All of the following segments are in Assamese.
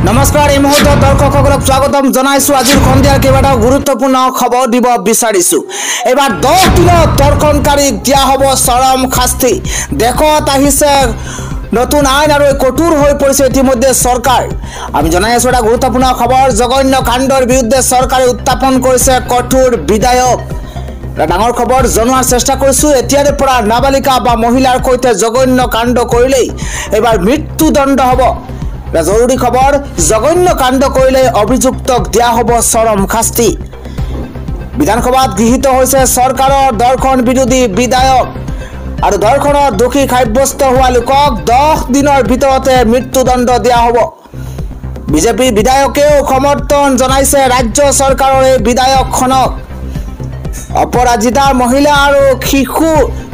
নমস্কাৰ এই মুহূৰ্তত দৰ্শকসকলক স্বাগতম জনাইছো আজিৰ সন্ধিয়াৰ কেইবাটা গুৰুত্বপূৰ্ণ খবৰ দিব বিচাৰিছো এবাৰ 10 দিনত দৰ্শনকাৰীক দিয়া হ'ব চৰম শাস্তি দেখত আহিছে নতুন আইন আৰু কঠোৰ হৈ পৰিছে ইতিমধ্যে চৰকাৰ আমি জনাই আছো এটা গুৰুত্বপূৰ্ণ খবৰ জঘন্য কাণ্ডৰ বিৰুদ্ধে চৰকাৰে উত্থাপন কৰিছে কঠোৰ বিধায়ক ডাঙৰ খবৰ জনোৱাৰ চেষ্টা কৰিছো এতিয়াৰে পৰা নাবালিকা বা মহিলাৰ সৈতে জঘন্য কাণ্ড কৰিলেই এবাৰ মৃত্যুদণ্ড হ'ব জৰুৰী খবৰ জঘন্য কাণ্ড কৰিলে অভিযুক্তক দিয়া হ'ব চৰম শাস্তি বিধানসভাত গৃহীত হৈছে চৰকাৰৰ দৰ্শন বিৰোধী বিধায়ক আৰু দৰ্শনৰ দোষী সাব্যস্ত হোৱা লোকক 10 দিনৰ ভিতৰতে মৃত্যুদণ্ড দিয়া হ'ব বিজেপি বিধায়কেও সমৰ্থন জনাইছে ৰাজ্য চৰকাৰৰ এই বিধায়কখনক অপৰাজিতা মহিলা আৰু শিশু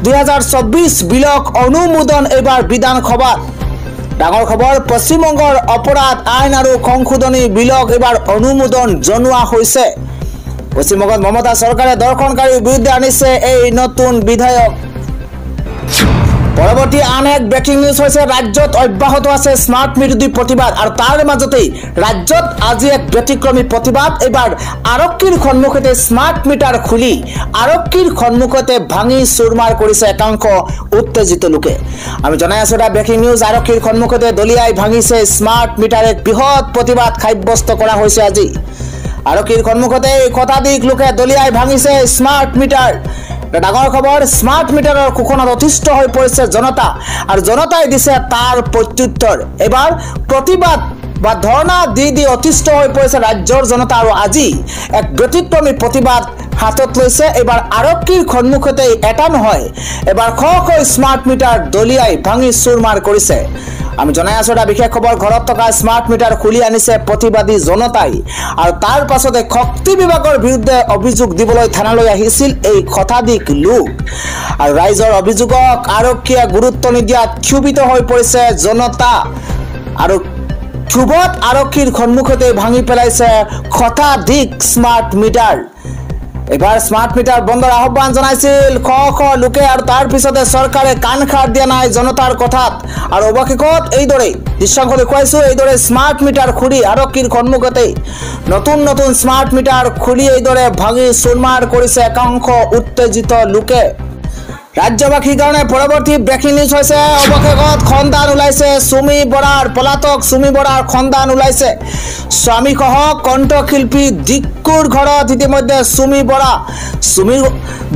2024 বিলক অনুমোদন এবাৰ বিধানসভাত ডাঙৰ খবৰ পশ্চিমবংগৰ অপৰাধ আইন আৰু সংশোধনী বিলক এবাৰ অনুমোদন জনোৱা হৈছে পশ্চিমবংগত মমতা চৰকাৰে দৰ্শনকাৰীৰ বিৰুদ্ধে আনিছে এই নতুন বিধায়ক পৰৱৰ্তী আন এক ব্ৰেকিং নিউজ হৈছে ৰাজ্যত অব্যাহত আছে স্মাৰ্ট বিৰোধী প্ৰতিবাদ আৰু তাৰ মাজতে ৰাজ্যত আজি এক ব্যতিক্ৰমী প্ৰতিবাদ এবাৰ আৰক্ষীৰ সন্মুখতে স্মাৰ্ট মিটাৰ খুলি আৰক্ষীৰ সন্মুখতে ভাঙি চুৰমাৰ কৰিছে একাংশ উত্তেজিত লোকে আমি জনাই আছো এটা ব্ৰেকিং নিউজ আৰক্ষীৰ সন্মুখতে দলিয়াই ভাঙিছে স্মাৰ্ট মিটাৰ এক বৃহৎ প্ৰতিবাদ সাব্যস্ত কৰা হৈছে আজি আৰক্ষীৰ সন্মুখতে শতাধিক লোকে দলিয়াই ভাঙিছে স্মাৰ্ট মিটাৰ ডাঙৰ খবৰ স্মাৰ্ট মিটাৰৰ কুখনত অতিষ্ঠ হৈ পৰিছে জনতা আৰু জনতাই দিছে তাৰ প্ৰত্যুত্তৰ এবাৰ প্ৰতিবাদ বা ধৰ্ণা দি অতিষ্ঠ হৈ পৰিছে ৰাজ্যৰ জনতা আৰু আজি এক ব্যতিক্ৰমী প্ৰতিবাদ হাতত লৈছে এবাৰ আৰক্ষীৰ সন্মুখতে এটা নহয় এবাৰ শ স্মাৰ্ট মিটাৰ দলিয়াই ভাঙি চুৰমাৰ কৰিছে আমি জনাই আছো এটা বিশেষ খবৰ ঘৰত থকা স্মাৰ্ট মিটাৰ খুলি আনিছে প্ৰতিবাদী জনতাই আৰু তাৰ পাছতে শক্তি বিভাগৰ বিৰুদ্ধে অভিযোগ দিবলৈ থানালৈ আহিছিল এই শতাধিক লোক আৰু ৰাইজৰ অভিযোগক আৰক্ষীয়ে গুৰুত্ব নিদিয়াত ক্ষুভিত হৈ পৰিছে জনতা আৰু ক্ষোভত আৰক্ষীৰ সন্মুখতে ভাঙি পেলাইছে শতাধিক স্মাৰ্ট মিটাৰ এবাৰ স্মাৰ্ট মিটাৰ বন্ধৰ আহ্বান জনাইছিল শ লোকে আৰু তাৰ পিছতে চৰকাৰে কাণ খাৰ দিয়া নাই জনতাৰ কথাত আৰু অৱশেষত এইদৰে দৃশ্যাংশ দেখুৱাইছো এইদৰে স্মাৰ্ট মিটাৰ খুলি আৰক্ষীৰ সন্মুখতে নতুন স্মাৰ্ট মিটাৰ খুলি এইদৰে ভাঙি চুৰমাৰ কৰিছে একাংশ উত্তেজিত লোকে ৰাজ্যবাসীৰ কাৰণে পৰৱৰ্তী ব্ৰেকিং নিউজ হৈছে অৱশেষত খণ্ডান ওলাইছে সুমি বৰাৰ পলাতক সুমি বৰাৰ খণ্ডান ওলাইছে স্বামীসহ কণ্ঠশিল্পী দিক্কুৰ ঘৰত ইতিমধ্যে সুমি বৰা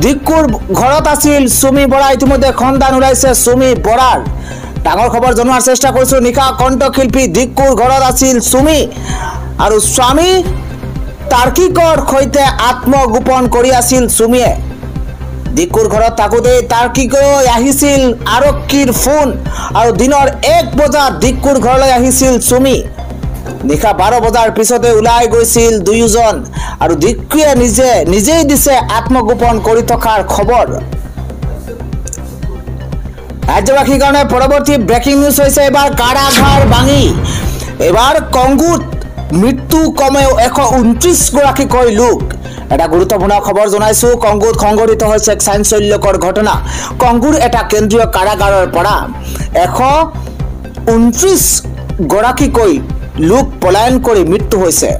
দিক্কুৰ ঘৰত আছিল সুমি বৰা ইতিমধ্যে খণ্ডান ওলাইছে সুমি বৰাৰ ডাঙৰ খবৰ জনোৱাৰ চেষ্টা কৰিছো নিশা কণ্ঠশিল্পী দিক্কুৰ ঘৰত আছিল সুমি আৰু স্বামী তাৰ্কিকৰ সৈতে আত্মগোপন কৰি আছিল সুমিয়ে দিক্কুৰ ঘৰত থাকোতে তাৰ্কিকলৈ আহিছিল আৰক্ষীৰ ফোন আৰু দিনৰ 1 বজাত দিক্কুৰ ঘৰলৈ আহিছিল সুমি নিশা 12 বজাৰ পিছতে ওলাই গৈছিল দুয়োজন আৰু দিক্কুৱে নিজেই দিছে আত্মগোপন কৰি থকাৰ খবৰ ৰাজ্যবাসীৰ কাৰণে পৰৱৰ্তী ব্ৰেকিং নিউজ হৈছে এবাৰ কাৰাগাৰ ভাঙি এবাৰ কংগুত মৃত্যু কমেও 129 গৰাকীকৈ লোক এটা গুৰুত্বপূৰ্ণ খবৰ জনাইছো কংগুত সংঘটিত হৈছে এক চাঞ্চল্যকৰ ঘটনা কংগুৰ এটা কেন্দ্ৰীয় কাৰাগাৰৰ পৰা 129 গৰাকীকৈ লোক পলায়ন কৰি মৃত্যু হৈছে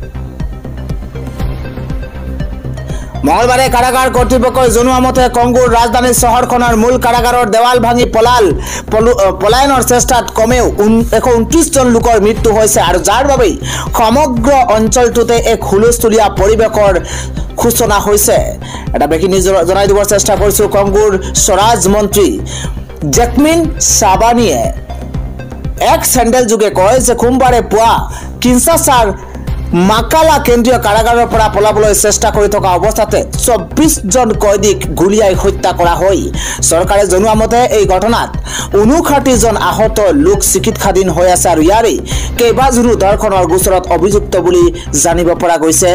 মঙলবাৰে কাৰাগাৰ কৰ্তৃপক্ষই জনোৱা মতে কংগুৰ ৰাজধানী চহৰখনৰ মূল কাৰাগাৰৰ দেৱাল ভাঙি পলায়নৰ চেষ্টাত কমেও 129 জন লোকৰ মৃত্যু হৈছে আৰু যাৰ বাবে সমগ্ৰ অঞ্চলটোতে এক হুলস্থুলীয়া পৰিৱেশৰ সূচনা হৈছে এটা ব্ৰেকিং নিউজ জনাই দিবৰ চেষ্টা কৰিছো কংগুৰ স্বৰাজ মন্ত্ৰী জেকমিন সাবানিয়ে এক চেণ্ডেল যোগে কয় যে সোমবাৰে পুৱা কিনশাছাৰ মাকালা কেন্দ্ৰীয় কাৰাগাৰৰ পৰা পলাবলৈ চেষ্টা কৰি থকা অৱস্থাতে 24 জন কয়দীক গুলীয়াই হত্যা কৰা হয় চৰকাৰে জনোৱা মতে এই ঘটনাত 59 জন আহত লোক চিকিৎসাধীন হৈ আছে আৰু ইয়াৰে কেইবাজনো দৰ্শনৰ গোচৰত অভিযুক্ত বুলি জানিব পৰা গৈছে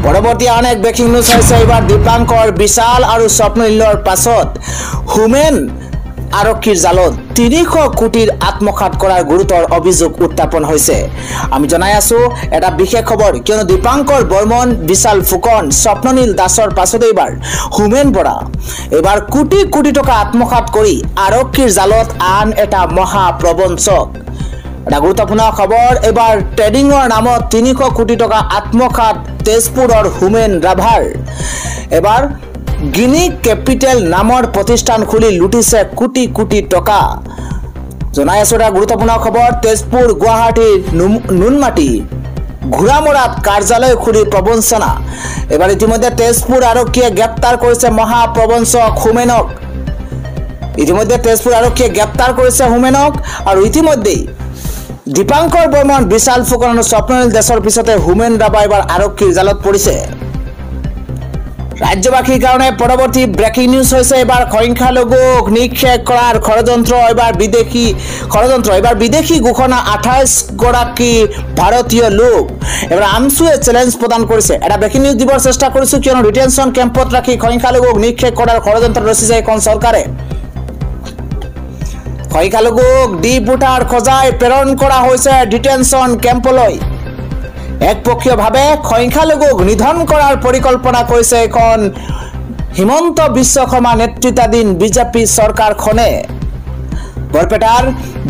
পৰৱৰ্তী আন এক ব্ৰেকিং নিউজ হৈছে এইবাৰ দীপাংকৰ বিশাল আৰু স্বপ্নিলৰ পাছত হুমেন আৰক্ষীৰ জালত 300 কোটিৰ আত্মঘাত কৰাৰ গুৰুতৰ অভিযোগ উত্থাপন হৈছে আমি জনাই আছো এটা বিশেষ খবৰ কিয়নো দীপাংকৰ বৰ্মন বিশাল ফুকন স্বপ্ননীল দাসৰ পাছতে এইবাৰ হুমেন বৰা এবাৰ কোটি টকা আত্মঘাত কৰি আৰক্ষীৰ জালত আন এটা মহা প্ৰবঞ্চক এটা গুৰুত্বপূৰ্ণ খবৰ এবাৰ ট্ৰেডিঙৰ নামত 300 কোটি টকা আত্মসাৎ তেজপুৰৰ হোমেন ৰাভাৰ এবাৰ গিনি কেপিটেল নামৰ প্ৰতিষ্ঠান খুলি লুটিছে কোটি কোটি টকা জনাই আছো এটা গুৰুত্বপূৰ্ণ খবৰ তেজপুৰ গুৱাহাটীৰ নুনমাটি ঘোৰামৰাত কাৰ্যালয় খুলি প্ৰবঞ্চনা এবাৰ ইতিমধ্যে তেজপুৰ আৰক্ষীয়ে গ্ৰেপ্তাৰ কৰিছে মহাপ্ৰবঞ্চক হোমেনক আৰু ইতিমধ্যে দীপাংকৰ বৰ্মন বিশাল ফুকন আৰু স্বপ্ননীল দেশৰ পিছতে হোমেন ৰাভা এবাৰ আৰক্ষীৰ জালত পৰিছে ৰাজ্যবাসীৰ কাৰণে পৰৱৰ্তী ব্ৰেকিং নিউজ হৈছে এবাৰ সংখ্যালঘুক নিক্ষেপ কৰাৰ ষড়যন্ত্ৰ এবাৰ বিদেশী ঘোষণা 28 গৰাকী ভাৰতীয় লোক এবাৰ আমছুৱে চ্যালেঞ্জ প্ৰদান কৰিছে এটা ব্ৰেকিং নিউজ দিবৰ চেষ্টা কৰিছো কিয়নো ডিটেনশন কেম্পত ৰাখি সংখ্যালঘুক নিক্ষেপ কৰাৰ ষড়যন্ত্ৰ ৰচিছে এখন চৰকাৰে সংখ্যালঘুক ডিপুটাৰ খজাই প্ৰেৰণ কৰা হৈছে ডিটেনশন কেম্পলৈ একপক্ষীয়ভাৱে সংখ্যালঘুক নিধন কৰাৰ পৰিকল্পনা কৰিছে এখন হিমন্ত বিশ্ব শৰ্মা নেতৃত্বাধীন বিজেপি চৰকাৰখনে বৰপেটাৰ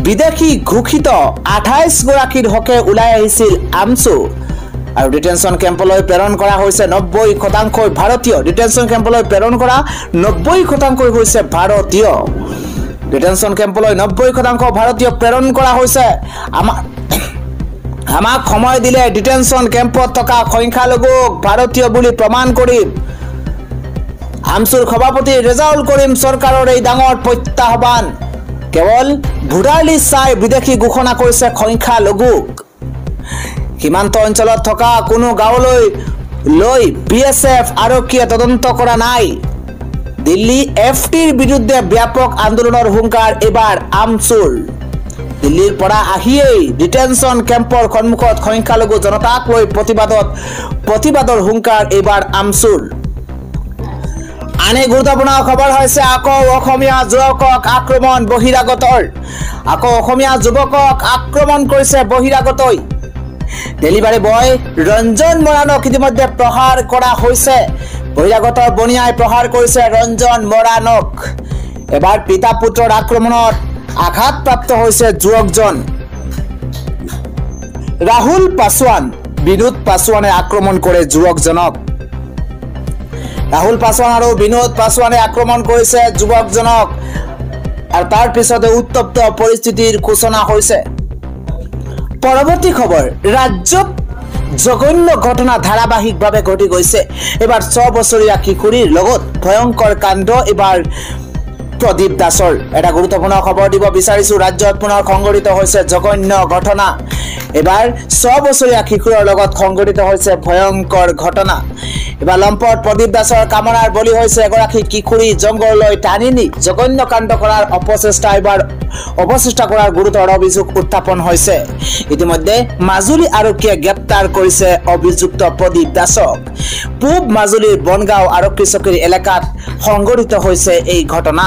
বিদেশী ঘোষিত 28 গৰাকীৰ হকে ওলাই আহিছিল আমছু আৰু ডিটেনশন কেম্পলৈ প্ৰেৰণ কৰা হৈছে 90% ভাৰতীয় ডিটেনশন কেম্পলৈ প্ৰেৰণ কৰা 90% হৈছে ভাৰতীয় ডিটেনশন কেম্পলৈ 90% ভাৰতীয় প্ৰেৰণ কৰা হৈছে আমাক সময় দিলে ডিটেনশন কেম্পত থকা সংখ্যালঘুক ভাৰতীয় বুলি প্ৰমাণ কৰিম আমছুৰ সভাপতি ৰেজাউল কৰিম চৰকাৰৰ এই ডাঙৰ প্ৰত্যাহ্বান কেৱল ভোটাৰ লিষ্ট চাই বিদেশী ঘোষণা কৰিছে সংখ্যালঘুক সীমান্ত অঞ্চলত থকা কোনো গাঁৱলৈ লৈ বিএছএফ আৰক্ষীয়ে তদন্ত কৰা নাই দিল্লী এফটিৰ বিৰুদ্ধে ব্যাপক আন্দোলনৰ হুংকাৰ এবাৰ আমছুৰ দিল্লীৰ পৰা আহিয়েই ডিটেনশন কেম্পৰ সন্মুখত সংখ্যালঘু জনতাক লৈ প্ৰতিবাদৰ হুংকাৰ এবাৰ আমছুৰ আনে গুৰুত্বপূৰ্ণ খবৰ হৈছে আকৌ অসমীয়া যুৱকক আক্ৰমণ কৰিছে বহিৰাগতই ডেলিভাৰী বয় ৰঞ্জন মৰাণক ইতিমধ্যে প্ৰহাৰ কৰা হৈছে বহিৰাগতৰ বনিয়াই প্ৰহাৰ কৰিছে ৰঞ্জন মৰাণক এবাৰ পিতা পুত্ৰৰ আক্ৰমণত আঘাতপ্ৰাপ্ত হৈছে যুৱকজন ৰাহুল পাছৱান বিনোদ পাছৱানে আক্ৰমণ কৰে যুৱকজনক ৰাহুল পাছৱান আৰু বিনোদ পাছৱানে আক্ৰমণ কৰিছে যুৱকজনক আৰু তাৰ পিছতে উত্তপ্ত পৰিস্থিতিৰ সূচনা হৈছে পৰৱৰ্তী খবৰ ৰাজ্যত জঘন্য ঘটনা ধাৰাবাহিকভাৱে ঘটি গৈছে এবাৰ 6 বছৰীয়া কিশোৰীৰ লগত ভয়ংকৰ কাণ্ড এবাৰ প্ৰদীপ দাসৰ এটা গুৰুত্বপূৰ্ণ খবৰ দিব বিচাৰিছো ৰাজ্যত পুনৰ সংঘটিত হৈছে জঘন্য ঘটনা এবাৰ 6 বছৰীয়া কিশোৰৰ লগত সংঘটিত হৈছে ভয়ংকৰ ঘটনা এবাৰ লম্পট প্ৰদীপ দাসৰ কামনাৰ বলি হৈছে এগৰাকী কিশোৰী জংঘললৈ টানি নি জঘন্য কাণ্ড কৰাৰ অপচেষ্টা কৰাৰ গুৰুতৰ অভিযোগ উত্থাপন হৈছে ইতিমধ্যে মাজুলী আৰক্ষীয়ে গ্ৰেপ্তাৰ কৰিছে অভিযুক্ত প্ৰদীপ দাসক পূব মাজুলীৰ বনগাঁও আৰক্ষী চকীৰ এলেকাত সংঘটিত হৈছে এই ঘটনা